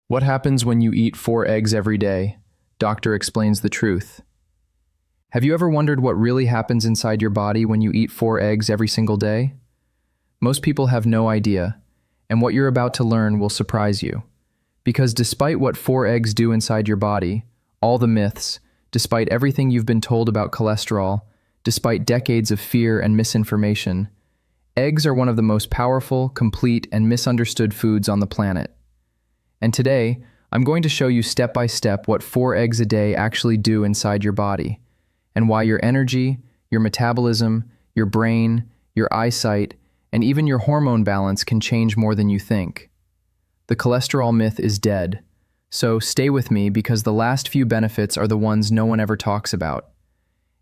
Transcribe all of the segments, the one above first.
What happens when you eat 4 eggs every day? Doctor explains the truth. Have you ever wondered what really happens inside your body when you eat 4 eggs every single day? Most people have no idea, and what you're about to learn will surprise you. Because despite what 4 eggs do inside your body, all the myths, despite everything you've been told about cholesterol, despite decades of fear and misinformation, eggs are one of the most powerful, complete, and misunderstood foods on the planet. And today, I'm going to show you step by step what 4 eggs a day actually do inside your body, and why your energy, your metabolism, your brain, your eyesight, and even your hormone balance can change more than you think. The cholesterol myth is dead, so stay with me because the last few benefits are the ones no one ever talks about.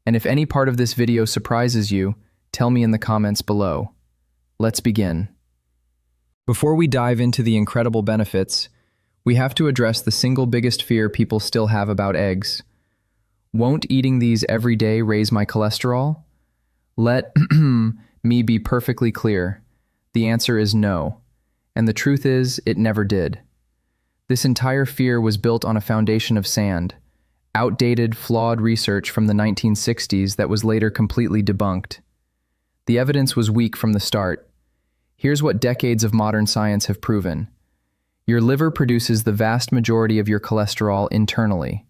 And if any part of this video surprises you, tell me in the comments below. Let's begin. Before we dive into the incredible benefits, we have to address the single biggest fear people still have about eggs. Won't eating these every day raise my cholesterol? Let me be perfectly clear. The answer is no. And the truth is, it never did. This entire fear was built on a foundation of sand, outdated, flawed research from the 1960s that was later completely debunked. The evidence was weak from the start. Here's what decades of modern science have proven. Your liver produces the vast majority of your cholesterol internally.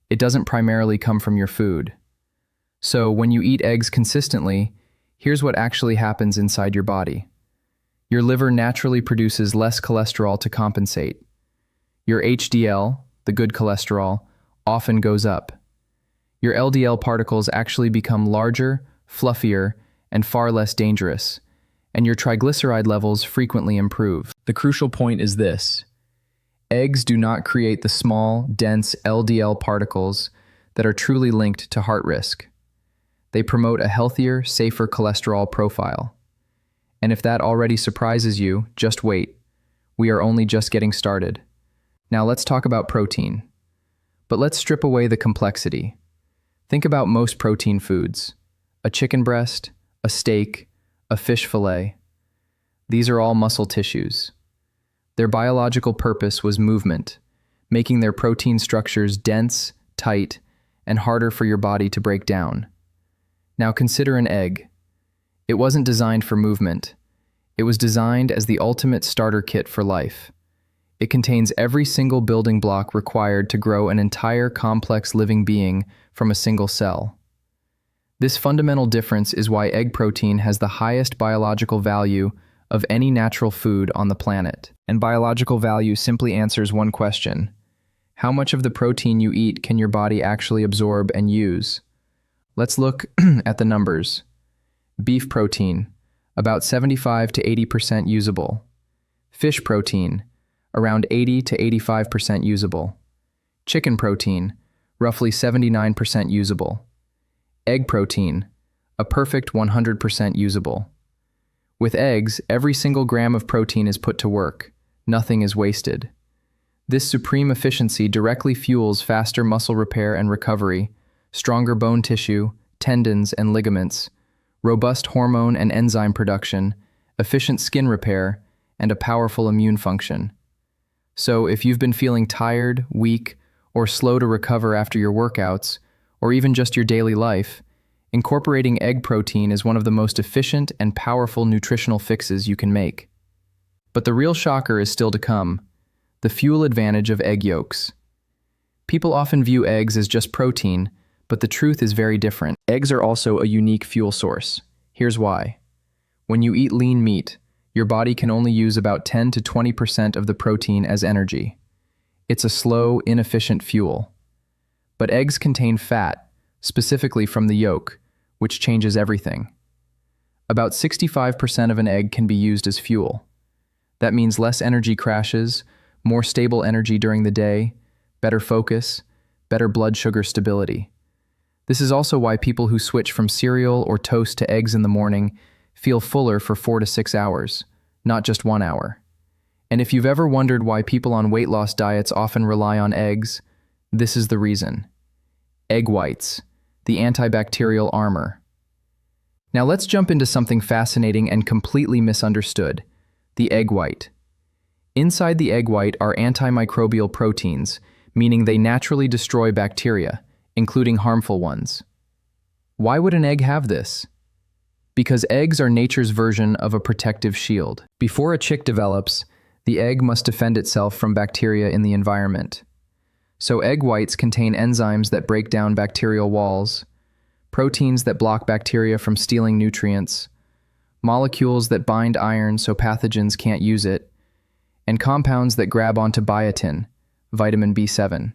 It doesn't primarily come from your food. So when you eat eggs consistently, here's what actually happens inside your body. Your liver naturally produces less cholesterol to compensate. Your HDL, the good cholesterol, often goes up. Your LDL particles actually become larger, fluffier, and far less dangerous, and your triglyceride levels frequently improve. The crucial point is this: eggs do not create the small, dense LDL particles that are truly linked to heart risk. They promote a healthier, safer cholesterol profile. And if that already surprises you, just wait. We are only just getting started. Now let's talk about protein. But let's strip away the complexity. Think about most protein foods: a chicken breast, a steak, a fish fillet. These are all muscle tissues. Their biological purpose was movement, making their protein structures dense, tight, and harder for your body to break down. Now consider an egg. It wasn't designed for movement. It was designed as the ultimate starter kit for life. It contains every single building block required to grow an entire complex living being from a single cell. This fundamental difference is why egg protein has the highest biological value of any natural food on the planet. And biological value simply answers one question: how much of the protein you eat can your body actually absorb and use? Let's look at the numbers. Beef protein, about 75 to 80% usable. Fish protein, around 80 to 85% usable. Chicken protein, roughly 79% usable. Egg protein, a perfect 100% usable. With eggs, every single gram of protein is put to work. Nothing is wasted. This supreme efficiency directly fuels faster muscle repair and recovery, stronger bone tissue, tendons and ligaments, robust hormone and enzyme production, efficient skin repair, and a powerful immune function. So if you've been feeling tired, weak, or slow to recover after your workouts, or even just your daily life, incorporating egg protein is one of the most efficient and powerful nutritional fixes you can make. But the real shocker is still to come: the fuel advantage of egg yolks. People often view eggs as just protein, but the truth is very different. Eggs are also a unique fuel source. Here's why. When you eat lean meat, your body can only use about 10 to 20% of the protein as energy. It's a slow, inefficient fuel. But eggs contain fat, specifically from the yolk, which changes everything. About 65% of an egg can be used as fuel. That means less energy crashes, more stable energy during the day, better focus, better blood sugar stability. This is also why people who switch from cereal or toast to eggs in the morning feel fuller for 4 to 6 hours, not just 1 hour. And if you've ever wondered why people on weight loss diets often rely on eggs, this is the reason. Egg whites, the antibacterial armor. Now let's jump into something fascinating and completely misunderstood: the egg white. Inside the egg white are antimicrobial proteins, meaning they naturally destroy bacteria, including harmful ones. Why would an egg have this? Because eggs are nature's version of a protective shield. Before a chick develops, the egg must defend itself from bacteria in the environment. So egg whites contain enzymes that break down bacterial walls, proteins that block bacteria from stealing nutrients, molecules that bind iron so pathogens can't use it, and compounds that grab onto biotin, vitamin B7.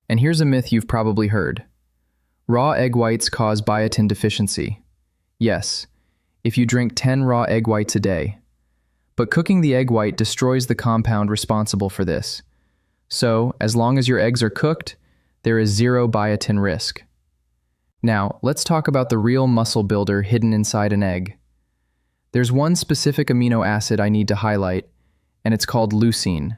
And here's a myth you've probably heard. Raw egg whites cause biotin deficiency. Yes, if you drink 10 raw egg whites a day. But cooking the egg white destroys the compound responsible for this. So, as long as your eggs are cooked, there is zero biotin risk. Now, let's talk about the real muscle builder hidden inside an egg. There's one specific amino acid I need to highlight, and it's called leucine.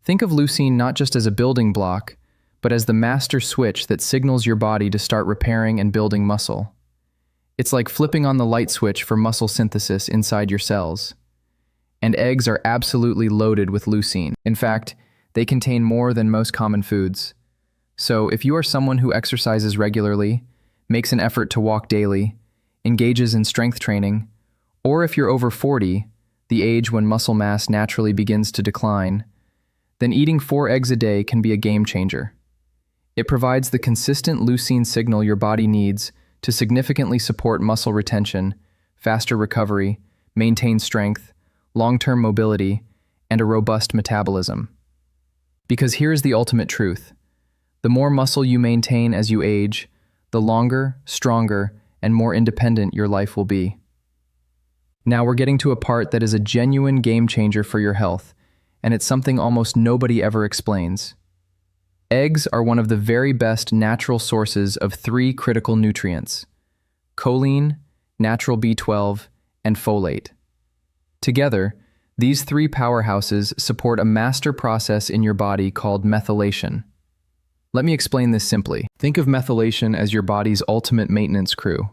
Think of leucine not just as a building block, but as the master switch that signals your body to start repairing and building muscle. It's like flipping on the light switch for muscle synthesis inside your cells. And eggs are absolutely loaded with leucine. In fact, they contain more than most common foods. So if you are someone who exercises regularly, makes an effort to walk daily, engages in strength training, or if you're over 40, the age when muscle mass naturally begins to decline, then eating 4 eggs a day can be a game changer. It provides the consistent leucine signal your body needs to significantly support muscle retention, faster recovery, maintain strength, long-term mobility, and a robust metabolism. Because here's the ultimate truth. The more muscle you maintain as you age, the longer, stronger, and more independent your life will be. Now we're getting to a part that is a genuine game changer for your health, and it's something almost nobody ever explains. Eggs are one of the very best natural sources of 3 critical nutrients: choline, natural B12, and folate. Together, these 3 powerhouses support a master process in your body called methylation. Let me explain this simply. Think of methylation as your body's ultimate maintenance crew.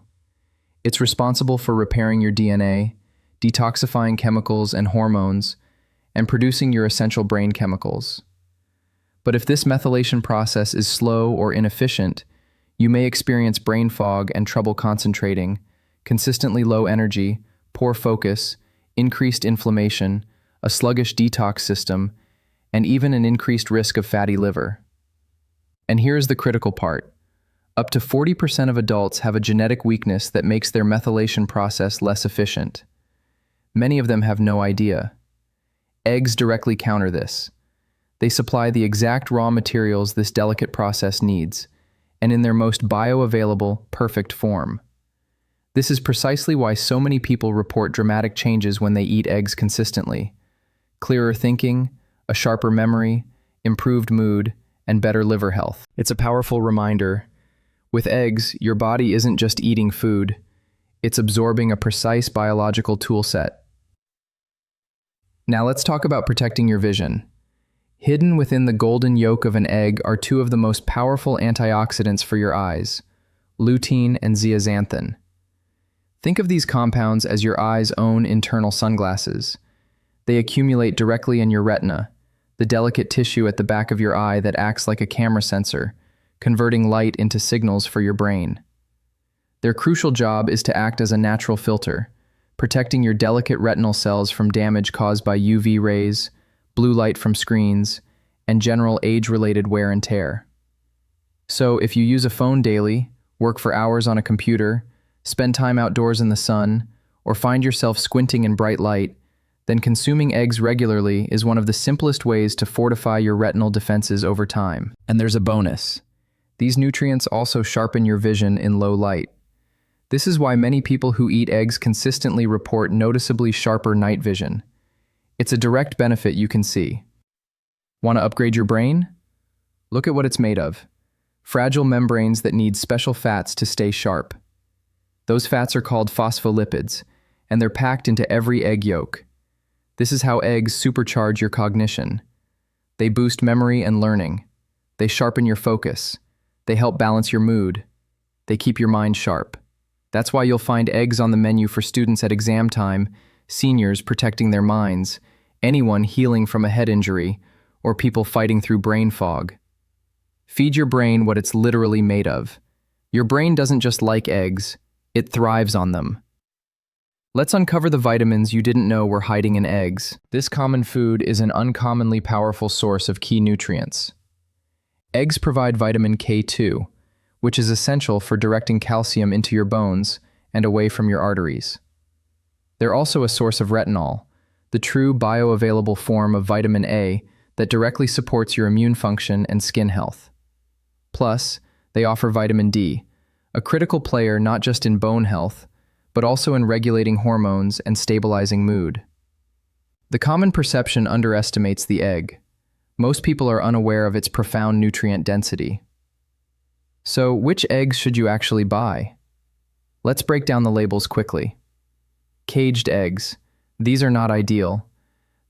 It's responsible for repairing your DNA, detoxifying chemicals and hormones, and producing your essential brain chemicals. But if this methylation process is slow or inefficient, you may experience brain fog and trouble concentrating, consistently low energy, poor focus, increased inflammation, a sluggish detox system, and even an increased risk of fatty liver. And here's the critical part. Up to 40% of adults have a genetic weakness that makes their methylation process less efficient. Many of them have no idea. Eggs directly counter this. They supply the exact raw materials this delicate process needs, and in their most bioavailable, perfect form. This is precisely why so many people report dramatic changes when they eat eggs consistently. Clearer thinking, a sharper memory, improved mood, and better liver health. It's a powerful reminder. With eggs, your body isn't just eating food, it's absorbing a precise biological toolset. Now let's talk about protecting your vision. Hidden within the golden yolk of an egg are 2 of the most powerful antioxidants for your eyes, lutein and zeaxanthin. Think of these compounds as your eye's own internal sunglasses. They accumulate directly in your retina, the delicate tissue at the back of your eye that acts like a camera sensor, converting light into signals for your brain. Their crucial job is to act as a natural filter, protecting your delicate retinal cells from damage caused by UV rays, blue light from screens, and general age-related wear and tear. So if you use a phone daily, work for hours on a computer, spend time outdoors in the sun, or find yourself squinting in bright light, then consuming eggs regularly is one of the simplest ways to fortify your retinal defenses over time. And there's a bonus. These nutrients also sharpen your vision in low light. This is why many people who eat eggs consistently report noticeably sharper night vision. It's a direct benefit you can see. Want to upgrade your brain? Look at what it's made of. Fragile membranes that need special fats to stay sharp. Those fats are called phospholipids, and they're packed into every egg yolk. This is how eggs supercharge your cognition. They boost memory and learning. They sharpen your focus. They help balance your mood. They keep your mind sharp. That's why you'll find eggs on the menu for students at exam time, seniors protecting their minds, anyone healing from a head injury, or people fighting through brain fog. Feed your brain what it's literally made of. Your brain doesn't just like eggs, it thrives on them. Let's uncover the vitamins you didn't know were hiding in eggs. This common food is an uncommonly powerful source of key nutrients. Eggs provide vitamin K2, which is essential for directing calcium into your bones and away from your arteries. They're also a source of retinal, the true bioavailable form of vitamin A that directly supports your immune function and skin health. Plus, they offer vitamin D, a critical player not just in bone health, but also in regulating hormones and stabilizing mood. The common perception underestimates the egg. Most people are unaware of its profound nutrient density. So, which eggs should you actually buy? Let's break down the labels quickly. Caged eggs. These are not ideal.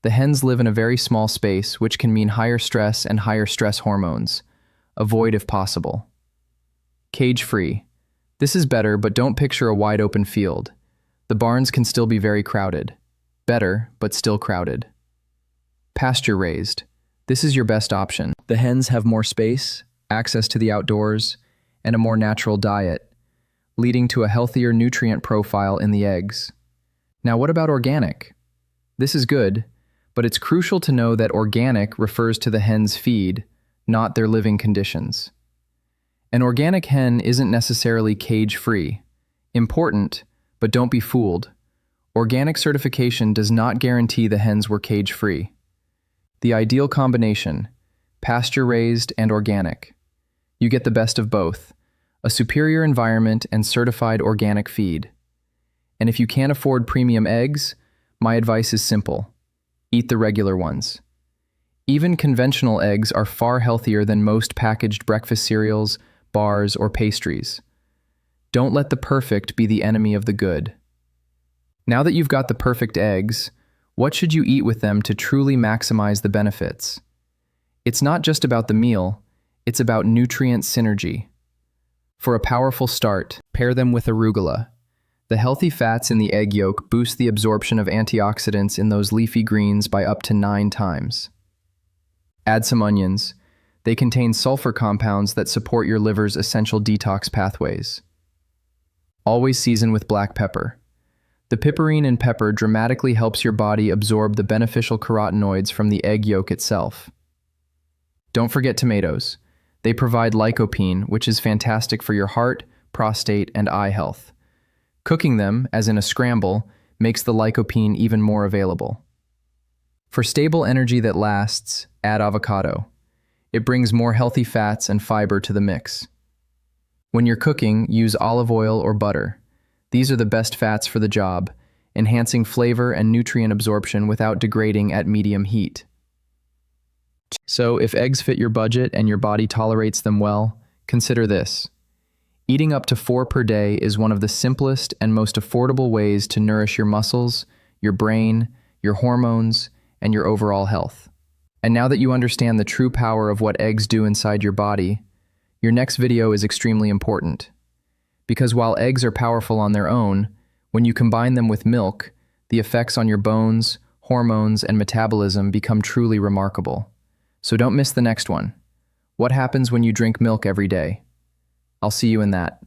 The hens live in a very small space, which can mean higher stress and higher stress hormones. Avoid if possible. Cage-free. This is better, but don't picture a wide open field. The barns can still be very crowded. Better, but still crowded. Pasture-raised. This is your best option. The hens have more space, access to the outdoors, and a more natural diet, leading to a healthier nutrient profile in the eggs. Now, what about organic? This is good, but it's crucial to know that organic refers to the hen's feed, not their living conditions. An organic hen isn't necessarily cage-free. Important, but don't be fooled. Organic certification does not guarantee the hens were cage-free. The ideal combination, pasture-raised and organic. You get the best of both, a superior environment and certified organic feed. And if you can't afford premium eggs, my advice is simple. Eat the regular ones. Even conventional eggs are far healthier than most packaged breakfast cereals, bars, or pastries. Don't let the perfect be the enemy of the good. Now that you've got the perfect eggs, what should you eat with them to truly maximize the benefits? It's not just about the meal, it's about nutrient synergy. For a powerful start, pair them with arugula. The healthy fats in the egg yolk boost the absorption of antioxidants in those leafy greens by up to 9 times. Add some onions. They contain sulfur compounds that support your liver's essential detox pathways. Always season with black pepper. The piperine in pepper dramatically helps your body absorb the beneficial carotenoids from the egg yolk itself. Don't forget tomatoes. They provide lycopene, which is fantastic for your heart, prostate, and eye health. Cooking them, as in a scramble, makes the lycopene even more available. For stable energy that lasts, add avocado. It brings more healthy fats and fiber to the mix. When you're cooking, use olive oil or butter. These are the best fats for the job, enhancing flavor and nutrient absorption without degrading at medium heat. So, if eggs fit your budget and your body tolerates them well, consider this. Eating up to 4 per day is one of the simplest and most affordable ways to nourish your muscles, your brain, your hormones, and your overall health. And now that you understand the true power of what eggs do inside your body, your next video is extremely important. Because while eggs are powerful on their own, when you combine them with milk, the effects on your bones, hormones, and metabolism become truly remarkable. So don't miss the next one. What happens when you drink milk every day? I'll see you in that.